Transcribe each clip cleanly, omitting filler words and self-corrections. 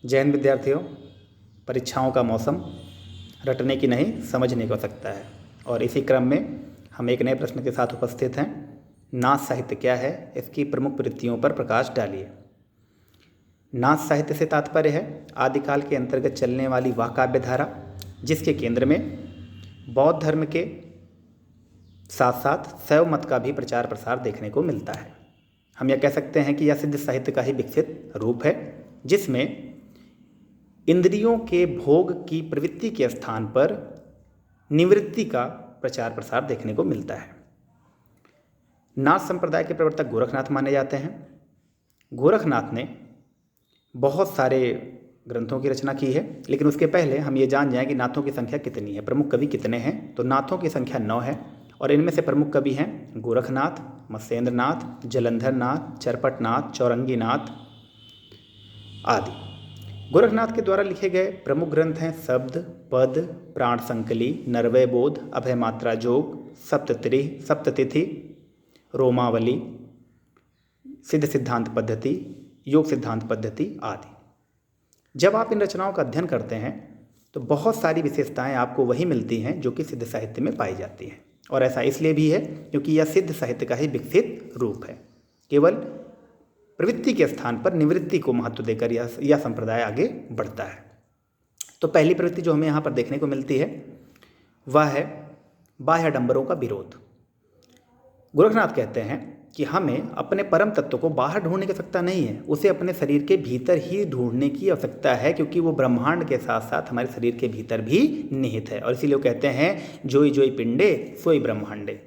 जय हिंद विद्यार्थियों। परीक्षाओं का मौसम रटने की नहीं समझने की आवश्यकता है और इसी क्रम में हम एक नए प्रश्न के साथ उपस्थित हैं। नाथ साहित्य क्या है, इसकी प्रमुख प्रवृत्तियों पर प्रकाश डालिए। नाथ साहित्य से तात्पर्य है आदिकाल के अंतर्गत चलने वाली वह काव्य धारा जिसके केंद्र में बौद्ध धर्म के साथ साथ शैव मत का भी प्रचार प्रसार देखने को मिलता है। हम यह कह सकते हैं कि यह सिद्ध साहित्य का ही विकसित रूप है जिसमें इंद्रियों के भोग की प्रवृत्ति के स्थान पर निवृत्ति का प्रचार प्रसार देखने को मिलता है। नाथ संप्रदाय के प्रवर्तक गोरखनाथ माने जाते हैं। गोरखनाथ ने बहुत सारे ग्रंथों की रचना की है, लेकिन उसके पहले हम ये जान जाएं कि नाथों की संख्या कितनी है, प्रमुख कवि कितने हैं। तो नाथों की संख्या 9 है और इनमें से प्रमुख कवि हैं गोरखनाथ, मत्स्येंद्रनाथ, जलंधरनाथ, चरपटनाथ, चौरंगीनाथ आदि। गोरखनाथ के द्वारा लिखे गए प्रमुख ग्रंथ हैं शब्द, पद, प्राण संकली, नरवय बोध, अभय मात्रा जोग, सप्ततिथि, रोमावली, सिद्ध सिद्धांत पद्धति, योग सिद्धांत पद्धति आदि। जब आप इन रचनाओं का अध्ययन करते हैं तो बहुत सारी विशेषताएं आपको वही मिलती हैं जो कि सिद्ध साहित्य में पाई जाती हैं, और ऐसा इसलिए भी है क्योंकि यह सिद्ध साहित्य का ही विकसित रूप है। केवल प्रवृत्ति के स्थान पर निवृत्ति को महत्व देकर यह संप्रदाय आगे बढ़ता है। तो पहली प्रवृत्ति जो हमें यहाँ पर देखने को मिलती है वह है बाह्याडंबरों का विरोध। गोरखनाथ कहते हैं कि हमें अपने परम तत्व को बाहर ढूंढने की आवश्यकता नहीं है, उसे अपने शरीर के भीतर ही ढूंढने की आवश्यकता है, क्योंकि वो ब्रह्मांड के साथ साथ हमारे शरीर के भीतर भी निहित है। और इसीलिए वो कहते हैं जोई जोई पिंडे सोई ब्रह्मांडे,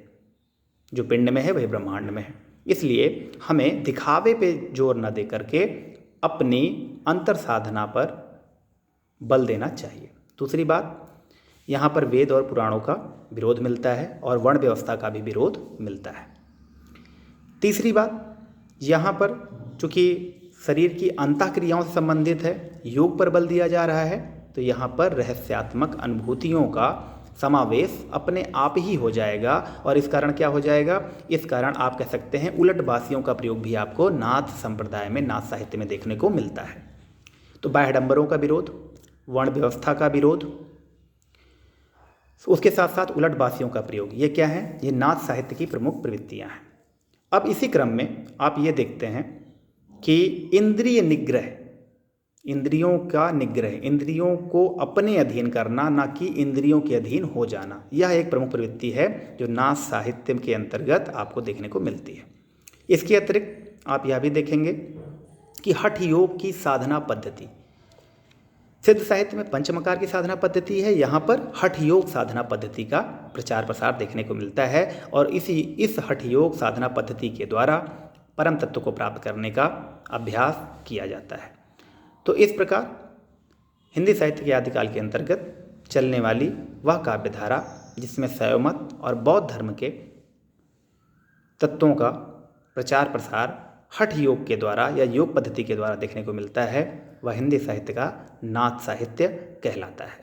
जो पिंड में है वही ब्रह्मांड में है। इसलिए हमें दिखावे पे जोर न दे करके अपनी अंतर साधना पर बल देना चाहिए। दूसरी बात, यहाँ पर वेद और पुराणों का विरोध मिलता है और वर्ण व्यवस्था का भी विरोध मिलता है। तीसरी बात, यहाँ पर चूँकि शरीर की अंतःक्रियाओं से संबंधित है, योग पर बल दिया जा रहा है, तो यहाँ पर रहस्यात्मक अनुभूतियों का समावेश अपने आप ही हो जाएगा। और इस कारण क्या हो जाएगा, इस कारण आप कह सकते हैं उलटबासियों का प्रयोग भी आपको नाथ संप्रदाय में, नाथ साहित्य में देखने को मिलता है। तो बाह्याडंबरों का विरोध, वर्ण व्यवस्था का विरोध, उसके साथ साथ उलटबासियों का प्रयोग, ये क्या है, ये नाथ साहित्य की प्रमुख प्रवृत्तियाँ हैं। अब इसी क्रम में आप ये देखते हैं कि इंद्रिय निग्रह, इंद्रियों का निग्रह, इंद्रियों को अपने अधीन करना, ना कि इंद्रियों के अधीन हो जाना, यह एक प्रमुख प्रवृत्ति है जो नाथ साहित्य के अंतर्गत आपको देखने को मिलती है। इसके अतिरिक्त आप यह भी देखेंगे कि हठ योग की साधना पद्धति, सिद्ध साहित्य में पंचमकार की साधना पद्धति है, यहाँ पर हठ योग साधना पद्धति का प्रचार प्रसार देखने को मिलता है और इस हठ योग साधना पद्धति के द्वारा परम तत्व को प्राप्त करने का अभ्यास किया जाता है। तो इस प्रकार हिंदी साहित्य के आदिकाल के अंतर्गत चलने वाली वह काव्य धारा जिसमें शैव मत और बौद्ध धर्म के तत्वों का प्रचार प्रसार हठ योग के द्वारा या योग पद्धति के द्वारा देखने को मिलता है, वह हिंदी साहित्य का नाथ साहित्य कहलाता है।